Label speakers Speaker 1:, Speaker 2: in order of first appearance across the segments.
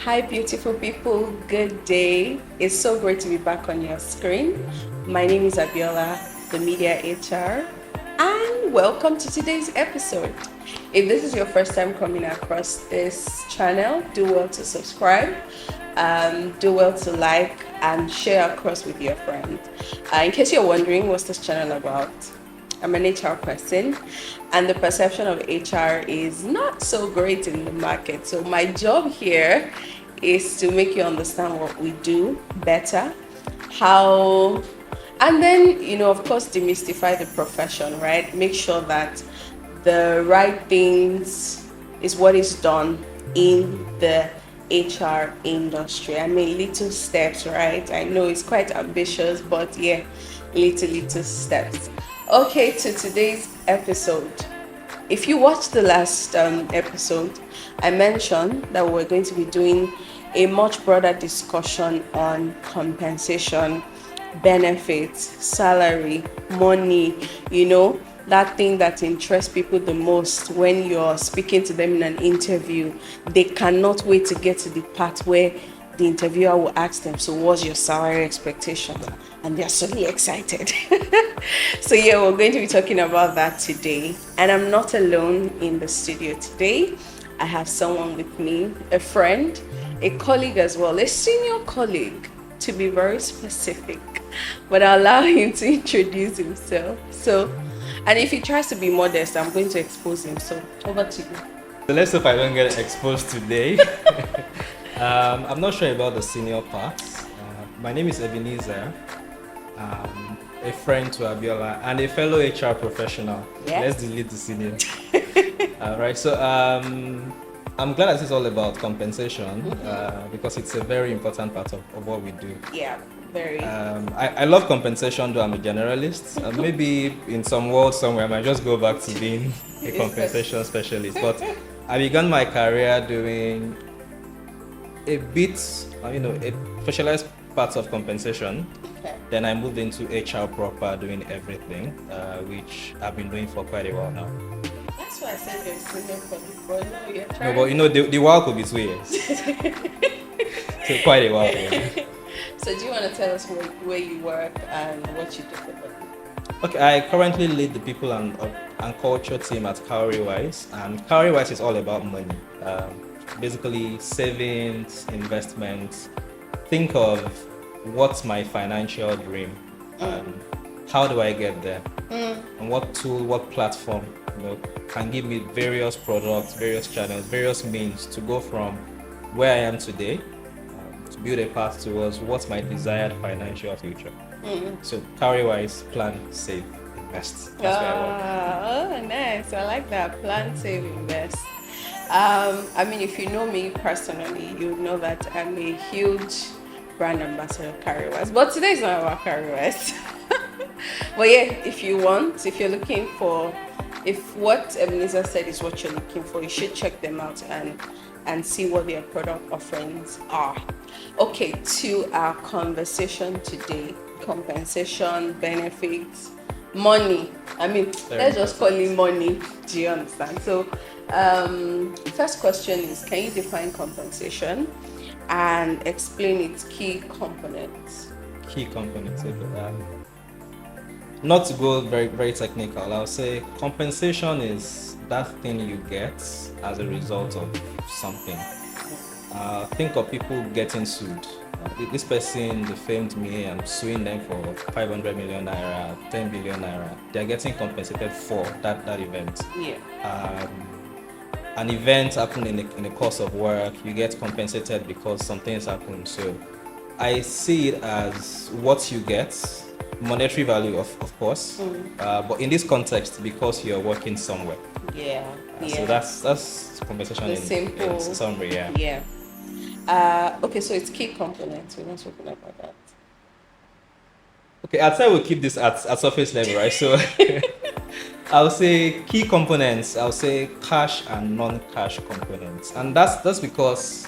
Speaker 1: Hi, beautiful people. Good day. It's so great to be back on your screen. My name is Abiola, the Media HR, and welcome to today's episode. If this is your first time coming across this channel, do well to subscribe, do well to like and share across with your friends. In case you're wondering what's this channel about, I'm an HR person, and the perception of HR is not so great in the market. So my job here is to make you understand what we do better, how, and then, of course, demystify the profession, right? Make sure that the right things is what is done in the HR industry. I mean, little steps, right? I know it's quite ambitious, but yeah, little steps. Okay, to today's episode. If you watched the last episode, I mentioned that we're going to be doing a much broader discussion on compensation, benefits, salary, money, that thing that interests people the most when you're speaking to them in an interview. They cannot wait to get to the part where the interviewer will ask them, so what's your salary expectation? And they're so excited. So yeah, we're going to be talking about that today. And I'm not alone in the studio today. I have someone with me, a friend, a colleague as well, a senior colleague, to be very specific. But I'll allow him to introduce himself. And if he tries to be modest, I'm going to expose him. So over to you.
Speaker 2: So let's hope I don't get exposed today. I'm not sure about the senior part. My name is Ebenezer. A friend to Abiola and a fellow HR professional.
Speaker 1: Yes.
Speaker 2: Let's delete the senior. Right. So I'm glad this is all about compensation because it's a very important part of what we do.
Speaker 1: Yeah, very.
Speaker 2: I love compensation, though I'm a generalist. Maybe in some world somewhere I might just go back to being a compensation specialist. But I began my career doing a bit, a specialized part of compensation.
Speaker 1: Okay.
Speaker 2: Then I moved into HR proper, doing everything, which I've been doing for quite a while now.
Speaker 1: That's why I said you're senior colleague, but no, you're trying.
Speaker 2: No, but the while could be 2 years. So quite a while. Yeah.
Speaker 1: So do you want to tell us where you work and what you do for them?
Speaker 2: Okay, I currently lead the people and culture team at Cowrywise, and Cowrywise is all about money. Basically, savings, investments. Think of what's my financial dream and how do I get there, and what tool, what platform, can give me various products, various channels, various means to go from where I am today to build a path towards what's my desired financial future. So Cowrywise, plan, save, invest. That's where I work.
Speaker 1: Oh, nice. I like that. Plan, save, invest. If you know me personally, you know that I'm a huge brand ambassador of Cowrywise. But today is not about Cowrywise. But yeah, if you're looking for, if what Ebenezer said is what you're looking for, you should check them out and see what their product offerings are. Okay, to our conversation today: compensation, benefits, money. Let's just call it money. Do you understand? So, first question is: can you define compensation and explain its key components?
Speaker 2: Key components. Not to go very, very technical, I'll say compensation is that thing you get as a result of something. Think of people getting sued. This person defamed me, I'm suing them for 500 million naira, 10 billion naira. They're getting compensated for that event.
Speaker 1: Yeah.
Speaker 2: An event happened in the course of work, you get compensated because some things happen. So I see it as what you get, monetary value of course, but in this context, because you're working somewhere.
Speaker 1: Yeah.
Speaker 2: So that's compensation in summary.
Speaker 1: Yeah. Okay, so it's key components. We're not talking about that.
Speaker 2: Okay, I'd say we'll keep this at surface level, right? So I'll say key components, I'll say cash and non-cash components. And that's because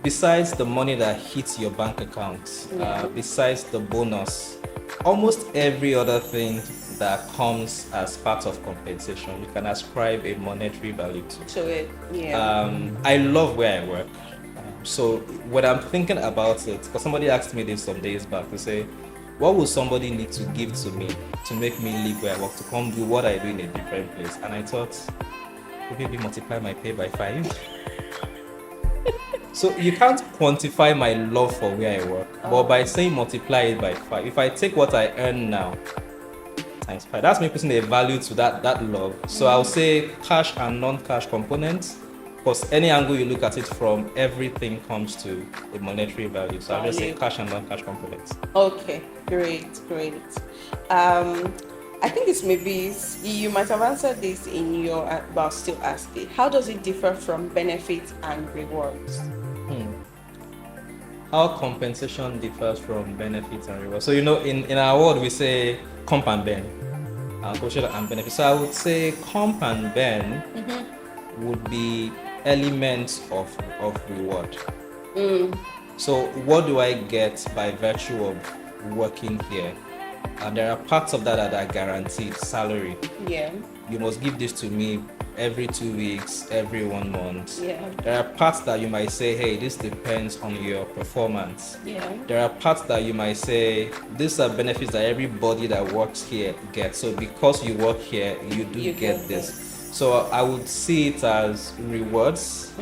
Speaker 2: besides the money that hits your bank account, besides the bonus, almost every other thing that comes as part of compensation, you can ascribe a monetary value to
Speaker 1: it. Yeah.
Speaker 2: I love where I work. So when I'm thinking about it, because somebody asked me this some days back to say, what would somebody need to give to me to make me leave where I work to come do what I do in a different place? And I thought, maybe multiply my pay by 5. So you can't quantify my love for where I work, but by saying multiply it by 5, if I take what I earn now times 5, that's me putting a value to that love. So I'll say cash and non-cash components, because any angle you look at it from, everything comes to a monetary value. So I'll just say cash and non-cash components.
Speaker 1: Okay, great. I think it's maybe, you might have answered this in your, but I'll still ask it. How does it differ from benefits and rewards?
Speaker 2: How compensation differs from benefits and rewards. So, in our world, we say comp and ben, and benefits. So I would say comp and ben would be elements of reward. So what do I get by virtue of working here? And there are parts of that are guaranteed. Salary.
Speaker 1: Yeah.
Speaker 2: You must give this to me every 2 weeks, every 1 month.
Speaker 1: Yeah.
Speaker 2: There are parts that you might say, hey, this depends on your performance.
Speaker 1: Yeah.
Speaker 2: There are parts that you might say, these are benefits that everybody that works here gets. So because you work here, you get this. So I would see it as rewards.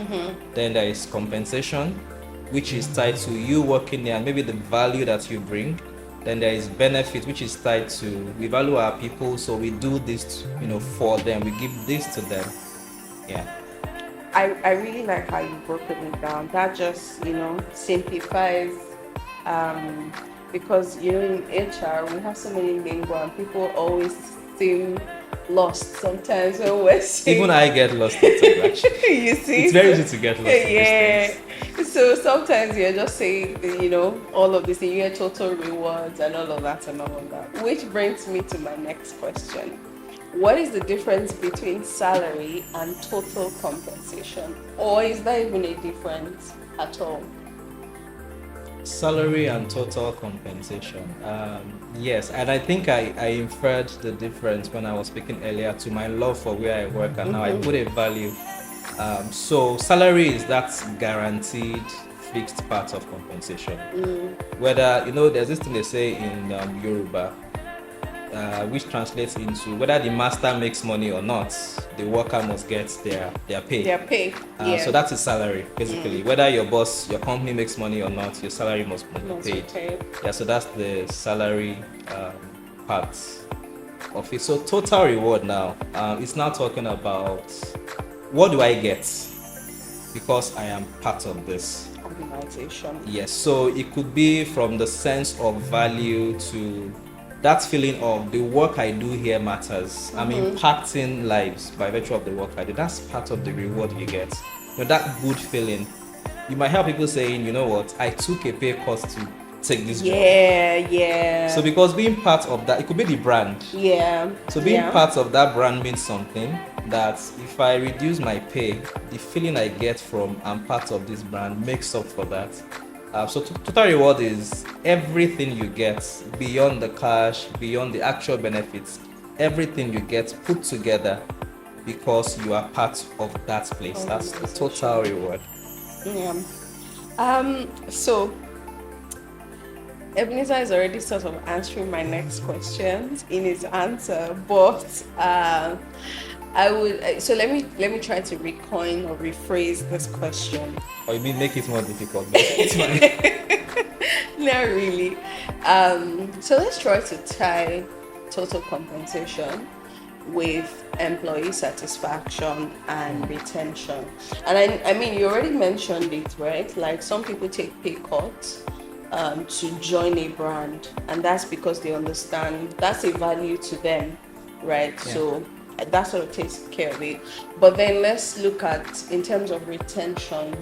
Speaker 2: Then there is compensation, which is tied to you working there and maybe the value that you bring. Then there is benefit, which is tied to, we value our people, so we do this, for them. We give this to them. Yeah.
Speaker 1: I really like how you've broken it down. That just, simplifies, because, in HR, we have so many lingo and people always seem lost sometimes when we're saying...
Speaker 2: Even I get lost sometimes, actually.
Speaker 1: You see?
Speaker 2: It's very easy to get lost in
Speaker 1: Yeah.
Speaker 2: these things.
Speaker 1: So sometimes you're just saying, all of this, you hear total rewards and all of that and all of that. Which brings me to my next question. What is the difference between salary and total compensation? Or is there even a difference at all?
Speaker 2: Salary and total compensation. Yes, and I think I inferred the difference when I was speaking earlier to my love for where I work, and now I put a value. So salary is that guaranteed fixed part of compensation. Whether, there's this thing they say in Yoruba, which translates into whether the master makes money or not, the worker must get their pay.
Speaker 1: Their pay.
Speaker 2: So that's a salary, basically. Whether your company makes money or not, your salary must be paid. Yeah, so that's the salary part of it. So total reward now, it's now talking about what do I get because I am part of this
Speaker 1: organization.
Speaker 2: Yes, so it could be from the sense of value to that feeling of the work I do here matters. I'm impacting lives by virtue of the work I do. That's part of the reward you get. That good feeling. You might have people saying, you know what, I took a pay cut to take this job.
Speaker 1: Yeah.
Speaker 2: So because being part of that, it could be the brand.
Speaker 1: Yeah.
Speaker 2: So being part of that brand means something that if I reduce my pay, the feeling I get from I'm part of this brand makes up for that. So total reward is everything you get beyond the cash, beyond the actual benefits, everything you get put together because you are part of that place. That's the total reward.
Speaker 1: Yeah. So Ebenezer is already sort of answering my next question in his answer, but so let me try to recoin or rephrase this question.
Speaker 2: Or you mean make it more difficult? But it's fine.
Speaker 1: Not really. So let's try to tie total compensation with employee satisfaction and retention. And I mean, you already mentioned it, right? Like some people take pay cuts to join a brand, and that's because they understand that's a value to them, right? Yeah. So that sort of takes care of it. But then let's look at in terms of retention,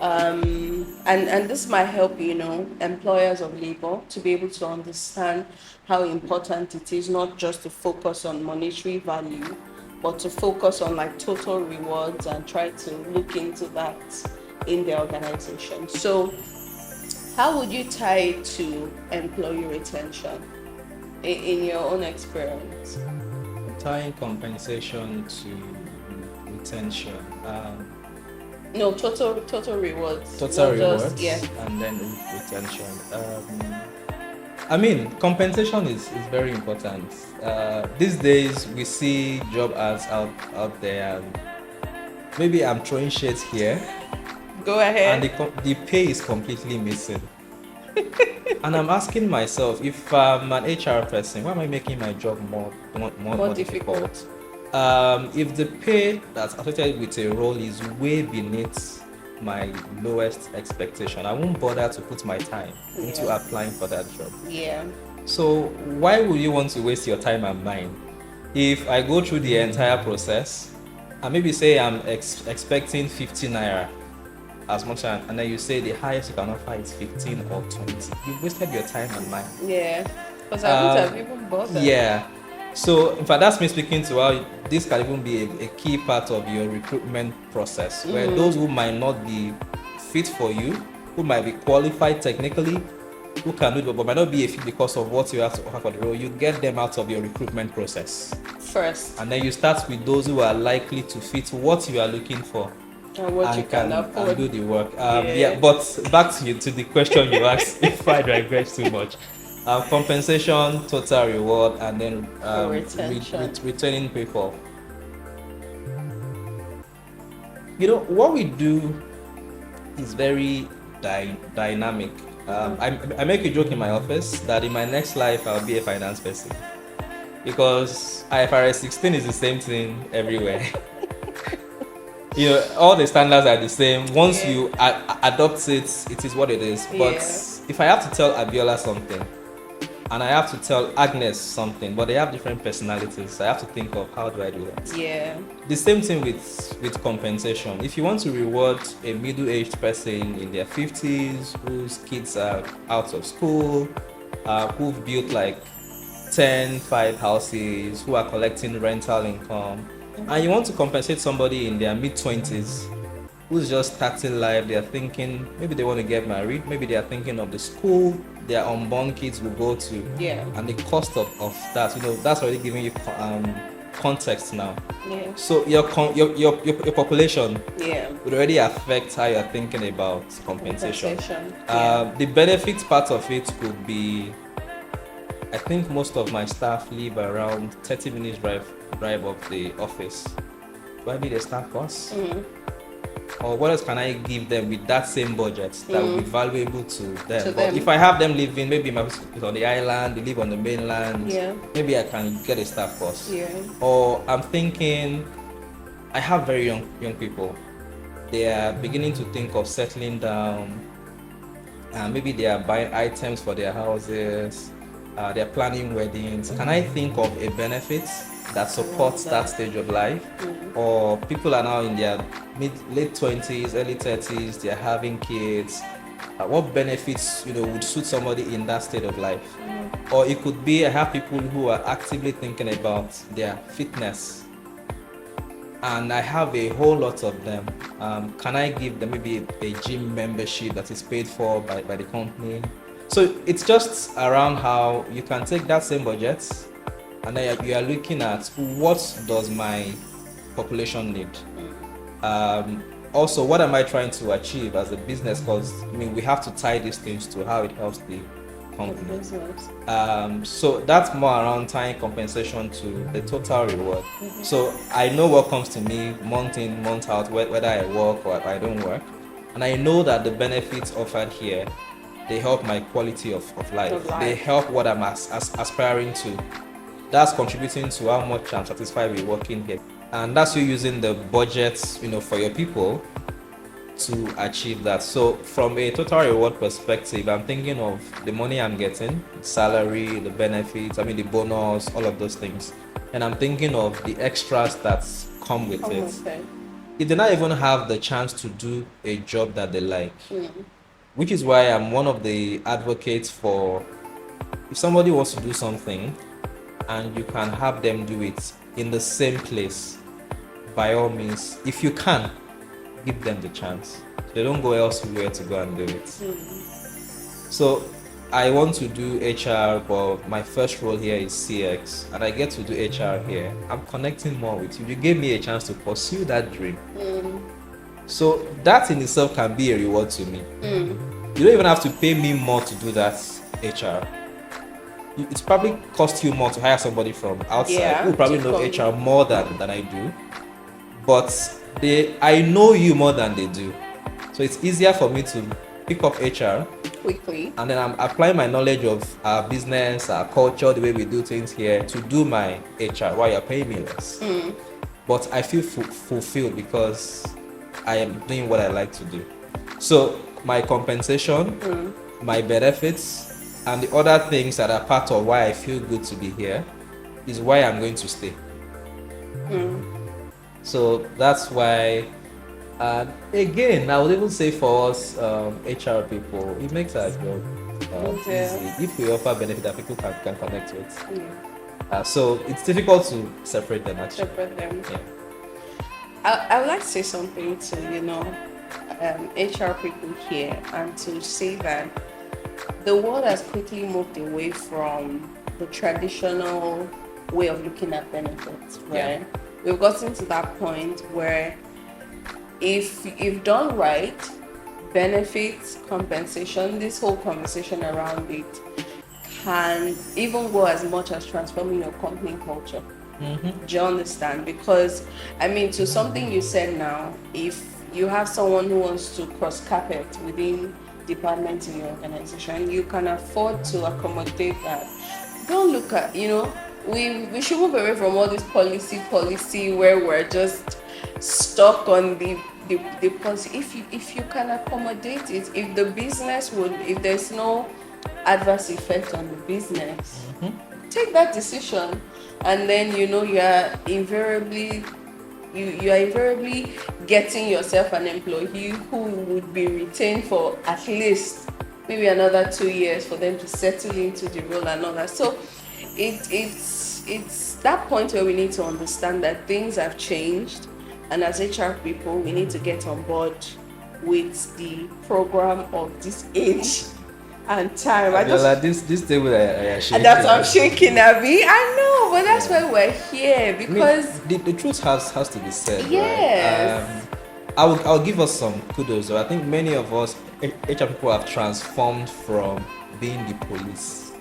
Speaker 1: and this might help employers of labor to be able to understand how important it is not just to focus on monetary value, but to focus on like total rewards and try to look into that in their organization. So how would you tie it to employee retention in your own experience?
Speaker 2: Tying compensation to retention.
Speaker 1: No, total rewards.
Speaker 2: Total
Speaker 1: Not just,
Speaker 2: rewards,
Speaker 1: yeah.
Speaker 2: and then retention. I mean, compensation is very important. These days, we see job ads out there, and maybe I'm throwing shades here,
Speaker 1: Go
Speaker 2: and
Speaker 1: ahead.
Speaker 2: the pay is completely missing. And I'm asking myself, if I'm an HR person, why am I making my job more difficult? If the pay that's associated with a role is way beneath my lowest expectation, I won't bother to put my time into
Speaker 1: Yeah.
Speaker 2: applying for that job.
Speaker 1: Yeah.
Speaker 2: So why would you want to waste your time and mine? If I go through the entire process and maybe say I'm expecting 50 naira as much, and then you say the highest you can offer is 15 or 20, you've wasted your time and mine.
Speaker 1: Yeah. Because I wouldn't have even bothered.
Speaker 2: Yeah. So in fact, that's me speaking to how this can even be a key part of your recruitment process, where those who might not be fit for you, who might be qualified technically, who can do it but might not be a fit because of what you have to offer for the role, you get them out of your recruitment process
Speaker 1: First.
Speaker 2: and then you start with those who are likely to fit what you are looking for
Speaker 1: And what you can afford.
Speaker 2: and do the work. But back to the question you asked, if I digress too much. Compensation, total reward, and then returning people. You know, what we do is very dynamic. I make a joke in my office that in my next life I'll be a finance person, because IFRS 16 is the same thing everywhere. You know, all the standards are the same. Once you adopt it, it is what it is. But if I have to tell Abiola something, and I have to tell Agnes something, but they have different personalities, I have to think of how do I do that.
Speaker 1: Yeah.
Speaker 2: The same thing with compensation. If you want to reward a middle-aged person in their 50s whose kids are out of school, who've built like 5 houses, who are collecting rental income, and you want to compensate somebody in their mid-20s who's just starting life, they're thinking, maybe they want to get married, maybe they are thinking of the school their unborn kids will go to, and the cost of that, you know, that's already giving you context now.
Speaker 1: Yeah.
Speaker 2: So your population would already affect how you're thinking about compensation. The benefits part of it could be, I think most of my staff live around 30 minutes drive of the office. Do I need a staff bus? Or what else can I give them with that same budget that will be valuable to them? But if I have them living, maybe on the island, they live on the mainland, maybe I can get a staff bus. Or I'm thinking, I have very young people. They are beginning to think of settling down, and maybe they are buying items for their houses, they're planning weddings. Can I think of a benefit that supports that stage of life? Or people are now in their late 20s, early 30s, they're having kids. What benefits, you know, would suit somebody in that state of life? Or it could be, I have people who are actively thinking about their fitness, and I have a whole lot of them. Can I give them maybe a gym membership that is paid for by the company? So it's just around how you can take that same budget and then you are looking at what does my population need. Also, what am I trying to achieve as a business? Because I mean, we have to tie these things to how it helps the company. So that's more around tying compensation to the total reward. So I know what comes to me month in, month out, whether I work or I don't work, and I know that the benefits offered here, they help my quality of life. They help what I'm aspiring to. That's contributing to how much I'm satisfied with working here. And that's you using the budgets, you know, for your people to achieve that. So from a total reward perspective, I'm thinking of the money I'm getting, salary, the benefits, I mean the bonus, all of those things. And I'm thinking of the extras that come with it. If they not even have the chance to do a job that they like, which is why I'm one of the advocates for, if somebody wants to do something and you can have them do it in the same place, by all means, if you can, give them the chance. They don't go elsewhere to go and do it. So I want to do HR, but my first role here is CX, and I get to do HR here. I'm connecting more with you. You gave me a chance to pursue that dream. So that in itself can be a reward to me. You don't even have to pay me more to do that HR. It's probably cost you more to hire somebody from outside who probably know HR more than I do. But I know you more than they do. So it's easier for me to pick up HR
Speaker 1: quickly,
Speaker 2: and then I'm applying my knowledge of our business, our culture, the way we do things here to do my HR while you're paying me less. But I feel fulfilled because I am doing what I like to do. So my compensation, my benefits, and the other things that are part of why I feel good to be here is why I'm going to stay. So that's why, again, I would even say for us HR people, it makes our job easy if we offer benefit that people can connect with. So it's difficult to separate them actually. Yeah.
Speaker 1: I would like to say something to HR people here, and to say that the world has quickly moved away from the traditional way of looking at benefits, right?
Speaker 2: Yeah.
Speaker 1: We've gotten to that point where if you've done right, benefits, compensation, this whole conversation around it can even go as much as transforming your company culture. Do you understand? Because to something you said now, if you have someone who wants to cross carpet within departments in your organization, you can afford to accommodate that. Don't look at, we should move away from all this policy where we're just stuck on the policy. If you can accommodate it, if the business if there's no adverse effect on the business, take that decision. And then you are invariably getting yourself an employee who would be retained for at least maybe another 2 years for them to settle into the role and all that. So it's that point where we need to understand that things have changed, and as HR people we need to get on board with the program of this age and time.
Speaker 2: This table I shaking.
Speaker 1: That's why I'm shaking, Abby. I know, but that's why we're here, because
Speaker 2: the truth has to be said.
Speaker 1: Yes.
Speaker 2: Right? I'll give us some kudos. I think many of us HR people have transformed from being the police,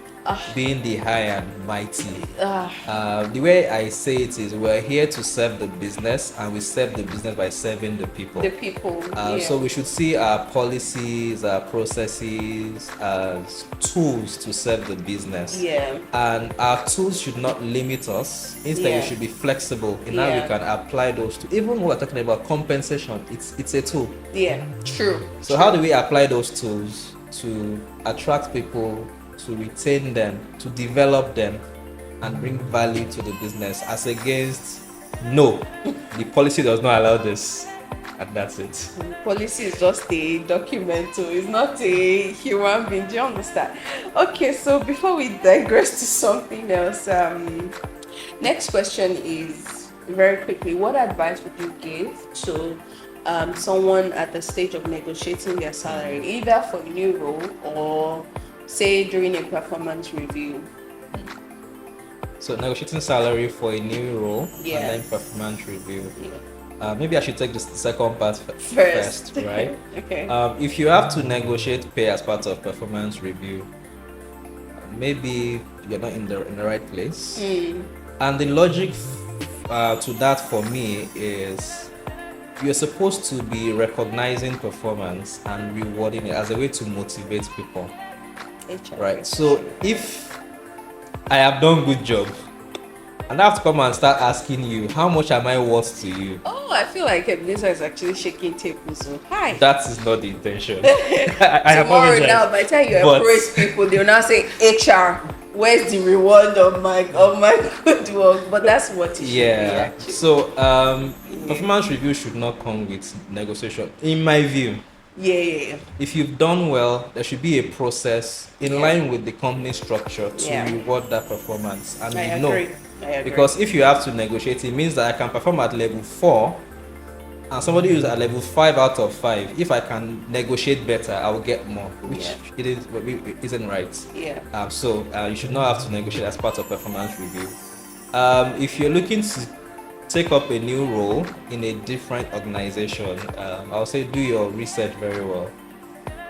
Speaker 2: being the high and mighty. The way I say it is, we're here to serve the business, and we serve the business by serving the people. So we should see our policies, our processes as tools to serve the business. And our tools should not limit us. Instead, we should be flexible in how we can apply those tools. Even when we're talking about compensation, it's a tool.
Speaker 1: True.
Speaker 2: So how do we apply those tools to attract people, to retain them, to develop them, and bring value to the business, as against the policy does not allow this, and that's it.
Speaker 1: Policy is just a document, so it's not a human being. Do you understand? Okay, so before we digress to something else, next question is, very quickly, what advice would you give to someone at the stage of negotiating their salary, either for a new role or say during a performance review?
Speaker 2: So negotiating salary for a new role and then performance review. Maybe I should take the second part first, right?
Speaker 1: Okay.
Speaker 2: If you have to negotiate pay as part of performance review, maybe you're not in the right place. And the logic to that for me is, you're supposed to be recognizing performance and rewarding it as a way to motivate people. Right. So if I have done good job and I have to come and start asking you, how much am I worth to you?
Speaker 1: I feel like Ebenezer is actually shaking tables. So hi.
Speaker 2: That is not the intention.
Speaker 1: Tomorrow now, by the time you approach people, they'll now say, HR, where's the reward of my good work? But that's what it should be, actually.
Speaker 2: So performance review should not come with negotiation, in my view. If you've done well, there should be a process in line with the company structure to reward that performance. And
Speaker 1: I agree.
Speaker 2: Because if you have to negotiate, it means that I can perform at level 4 and somebody who's at level 5 out of 5. If I can negotiate better, I will get more, which isn't right. So you should not have to negotiate as part of performance review. If you're looking to take up a new role in a different organization, I'll say do your research very well.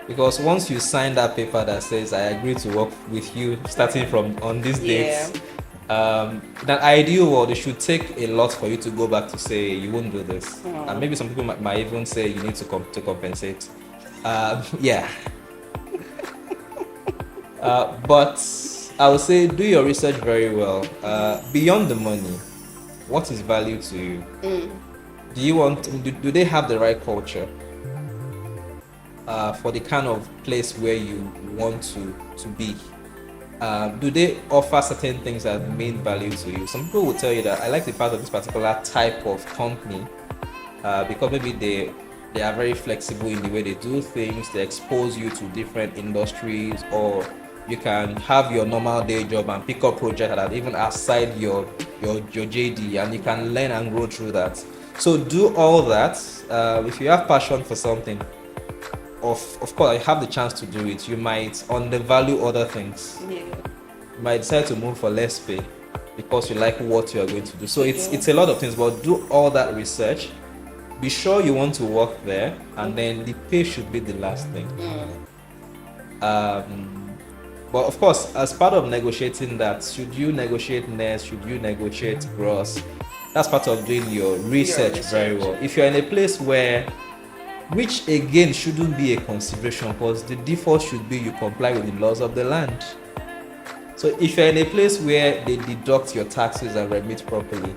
Speaker 2: Because once you sign that paper that says I agree to work with you starting from on this date, that ideal world, it should take a lot for you to go back to say you won't do this. And maybe some people might even say you need to compensate. Yeah. But I would say do your research very well. Beyond the money, what is value to you? Do you want? Do they have the right culture for the kind of place where you want to be? Do they offer certain things that mean value to you? Some people will tell you that I like the part of this particular type of company because maybe they are very flexible in the way they do things. They expose you to different industries, or you can have your normal day job and pick up projects that are even outside your JD, and you can learn and grow through that. So do all that. If you have passion for something, of course, you have the chance to do it. You might undervalue other things. Yeah. You might decide to move for less pay because you like what you are going to do. So it's a lot of things, but do all that research. Be sure you want to work there, and then the pay should be the last thing. But of course, as part of negotiating that, should you negotiate net, should you negotiate gross? That's part of doing your research very well. If you're in a place where, which again shouldn't be a consideration, because the default should be you comply with the laws of the land. So if you're in a place where they deduct your taxes and remit properly,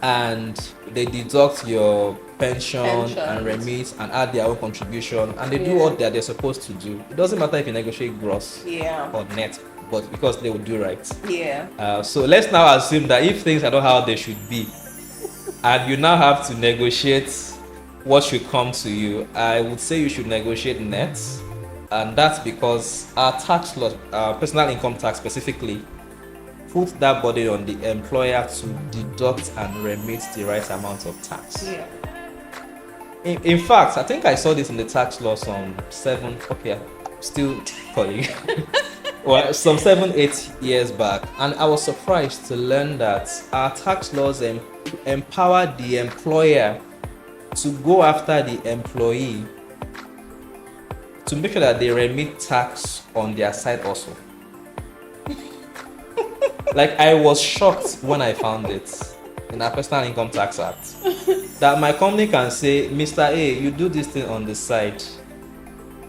Speaker 2: and they deduct your pension and remit and add their own contribution, and they do what they're supposed to do, it doesn't matter if you negotiate gross or net, but because they will do right. So let's now assume that if things are not how they should be, and you now have to negotiate what should come to you, I would say you should negotiate net, and that's because our tax law, personal income tax specifically, put that burden on the employer to deduct and remit the right amount of tax. In fact, I think I saw this in the tax law some 7-8 years back, and I was surprised to learn that our tax laws empower the employer to go after the employee to make sure that they remit tax on their side also. Like, I was shocked when I found it in our Personal Income Tax Act that my company can say, Mr. A, you do this thing on the side.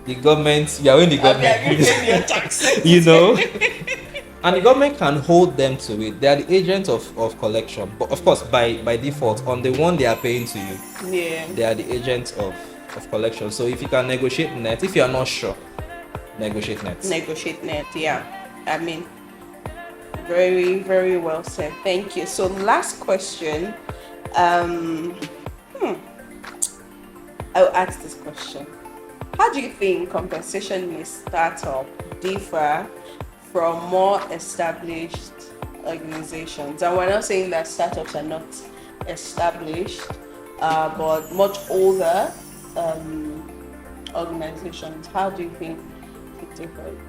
Speaker 2: The government, you are in the government, your taxes. You know, and the government can hold them to it. They are the agents of collection, but of course, by default, on the one they are paying to you, they are the agents of collection. So if you can negotiate net, if you are not sure, negotiate net. Negotiate net, I mean, very, very well said. Thank you. So last question. I'll ask this question. How do you think compensation in a startup differ from more established organizations? And we're not saying that startups are not established, but much older organizations. How do you think it differs?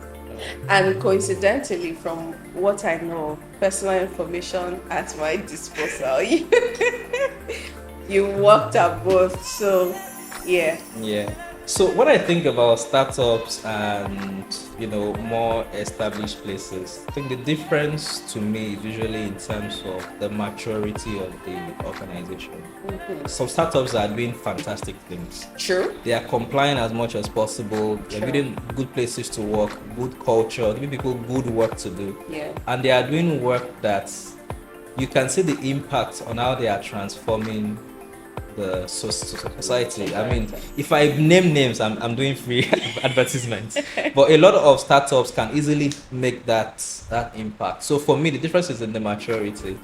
Speaker 2: And coincidentally, from what I know, personal information at my disposal. You worked at both, so yeah. So when I think about startups and more established places, I think the difference to me is usually in terms of the maturity of the organization. Some startups are doing fantastic things. True. They are complying as much as possible. They're building good places to work, good culture, giving people good work to do. And they are doing work that you can see the impact on how they are transforming the society. I mean, if I name names, I'm doing free advertisements. But a lot of startups can easily make that impact. So for me, the difference is in the maturity.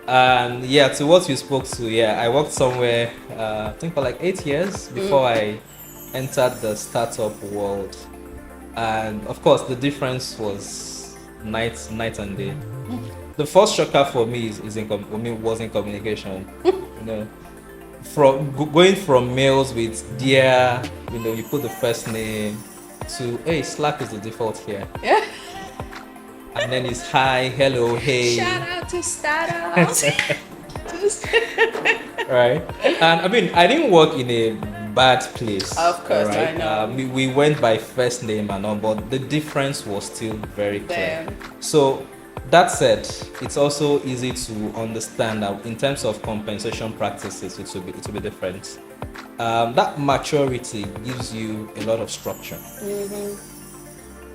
Speaker 2: And to what you spoke to, I worked somewhere, I think for like 8 years before I entered the startup world. And of course, the difference was night and day. The first shocker for me was in communication. From going from mails with dear, you put the first name, to hey, Slack is the default here. And then it's hi, hello, hey.
Speaker 1: Shout out to startups.
Speaker 2: Right. And I mean, I didn't work in a bad place.
Speaker 1: Of course,
Speaker 2: right?
Speaker 1: I know.
Speaker 2: We went by first name and all, but the difference was still very clear.
Speaker 1: Them.
Speaker 2: So that said, it's also easy to understand that in terms of compensation practices, it will be different. That maturity gives you a lot of structure.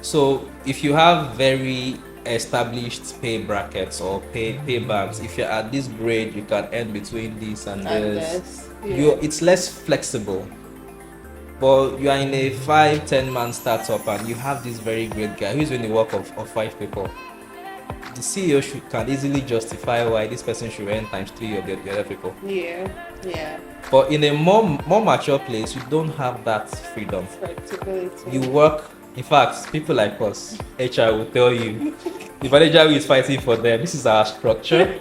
Speaker 2: So if you have very established pay brackets or pay bands, if you're at this grade, you can earn between this and this. It's less flexible. But you are in a 5-10 man startup and you have this very great guy who's doing the work of 5 people. The CEO can easily justify why this person should earn times 3 of the other people.
Speaker 1: Yeah.
Speaker 2: But in a more mature place, you don't have that freedom.
Speaker 1: Flexibility.
Speaker 2: You work. In fact, people like us, HR will tell you, if an HR is fighting for them, this is our structure.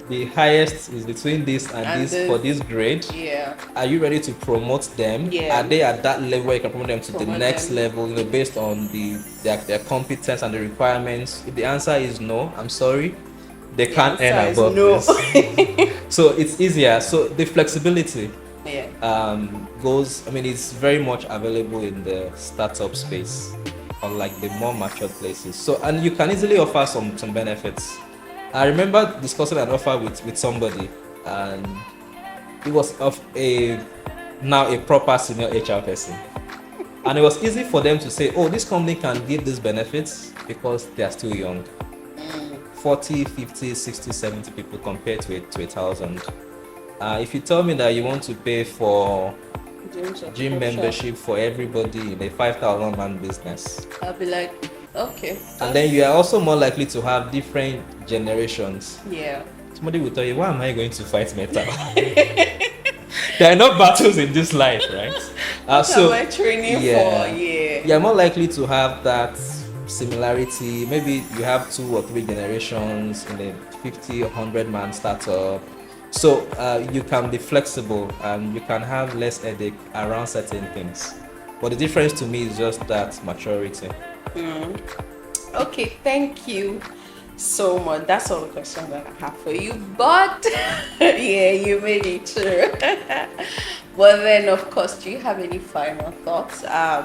Speaker 2: The highest is between this and this for this grade.
Speaker 1: Yeah.
Speaker 2: Are you ready to promote them?
Speaker 1: Yeah.
Speaker 2: Are they at that level where you can promote them to the next level, based on their competence and the requirements? If the answer is no, I'm sorry, they can't earn above this. So it's easier. So the flexibility it's very much available in the startup space, unlike the more mature places. So, and you can easily offer some benefits. I remember discussing an offer with somebody, and it was of a proper senior HR person. And it was easy for them to say, oh, this company can give these benefits because they are still young. 40, 50, 60, 70 people compared to 1,000. If you tell me that you want to pay for gym membership for everybody in a 5,000 man business,
Speaker 1: I'll be like, okay.
Speaker 2: And then you are also more likely to have different generations.
Speaker 1: Yeah.
Speaker 2: Somebody will tell you, why am I going to fight metal? There are no battles in this life, right?
Speaker 1: What am I training for?
Speaker 2: You're more likely to have that similarity. Maybe you have 2 or 3 generations in a 50 or 100 man startup. So you can be flexible and you can have less headache around certain things. But the difference to me is just that maturity.
Speaker 1: Okay, thank you so much. That's all the questions that I have for you. But yeah, you made it true. But then, of course, do you have any final thoughts? I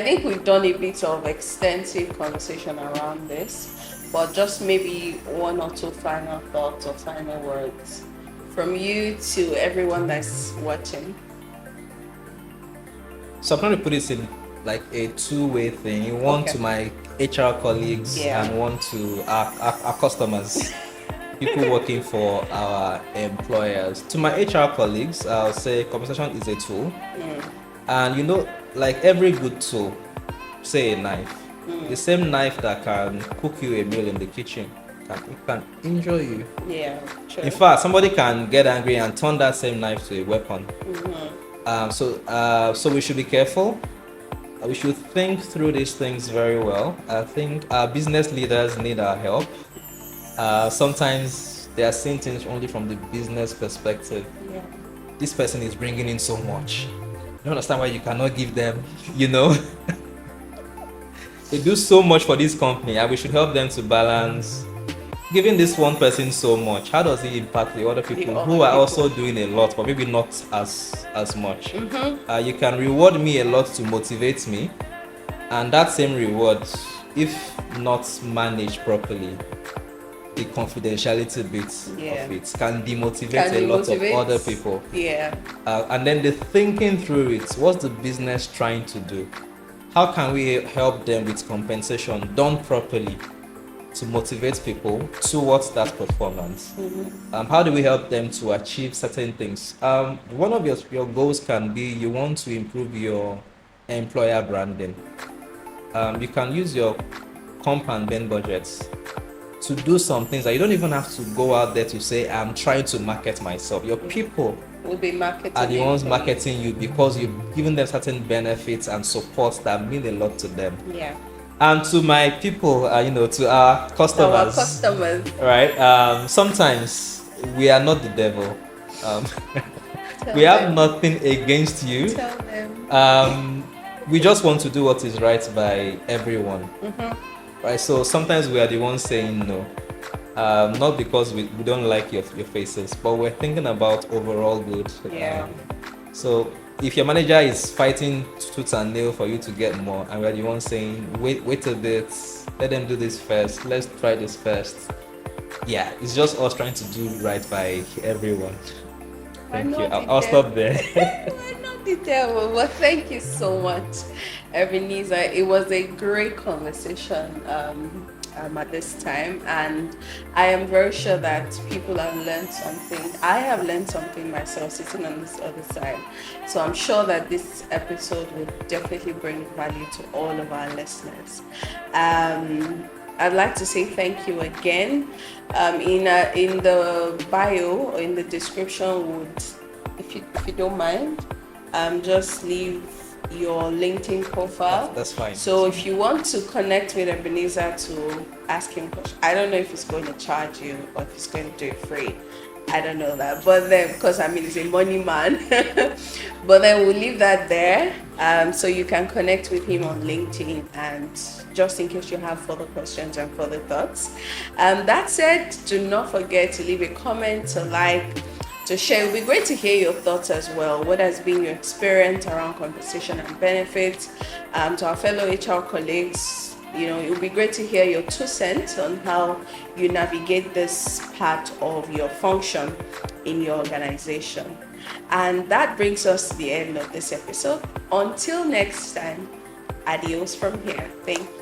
Speaker 1: think we've done a bit of extensive conversation around this. But just maybe 1 or 2 final thoughts or final words from you to everyone that's watching.
Speaker 2: So I'm trying to put this in like a 2-way thing. One to my HR colleagues and one to our customers, people working for our employers. To my HR colleagues, I'll say compensation is a tool. And like every good tool, say a knife. The same knife that can cook you a meal in the kitchen, it can injure you.
Speaker 1: Yeah, true.
Speaker 2: In fact, somebody can get angry and turn that same knife to a weapon. So we should be careful. We should think through these things very well. I think our business leaders need our help. Sometimes they are seeing things only from the business perspective.
Speaker 1: Yeah.
Speaker 2: This person is bringing in so much. You don't understand why you cannot give them, They do so much for this company, and we should help them to balance. Giving this one person so much, how does it impact the other people who are also doing a lot, but maybe not as much? You can reward me a lot to motivate me, and that same reward, if not managed properly, the confidentiality bit of it can demotivate a lot of other people. And then the thinking through it, what's the business trying to do? How can we help them with compensation done properly to motivate people towards that performance? How do we help them to achieve certain things? One of your goals can be you want to improve your employer branding. You can use your comp and ben budgets to do some things that you don't even have to go out there to say, I'm trying to market myself. Your people
Speaker 1: will be marketing
Speaker 2: are the ones marketing you because you've given them certain benefits and support that mean a lot to them. And to my people, to our customers. Right? Sometimes we are not the devil. We have nothing against you.
Speaker 1: Tell them.
Speaker 2: We just want to do what is right by everyone. right? So sometimes we are the ones saying no. Not because we don't like your faces, but we're thinking about overall good.
Speaker 1: Yeah.
Speaker 2: So if your manager is fighting tooth and nail for you to get more, and we're the ones saying, wait a bit, let them do this first, let's try this first. Yeah, it's just us trying to do right by everyone. Thank you. I'll stop there.
Speaker 1: We're not detailed, but thank you so much, Ebenezer. It was a great conversation at this time, and I am very sure that people have learned something. I have learned something myself sitting on this other side. So I'm sure that this episode will definitely bring value to all of our listeners. I'd like to say thank you again. In the bio or in the description, if you don't mind, just leave your LinkedIn profile.
Speaker 2: That's fine.
Speaker 1: So if you want to connect with Ebenezer to ask him questions, I don't know if he's going to charge you or if he's going to do it free. I don't know that, but then because he's a money man, but then we'll leave that there, so you can connect with him on LinkedIn, and just in case you have further questions and further thoughts. That said, do not forget to leave a comment, to like, to share. It would be great to hear your thoughts as well. What has been your experience around compensation and benefits? To our fellow HR colleagues, it would be great to hear your 2 cents on how you navigate this part of your function in your organization. And that brings us to the end of this episode. Until next time, adios from here. Thank you.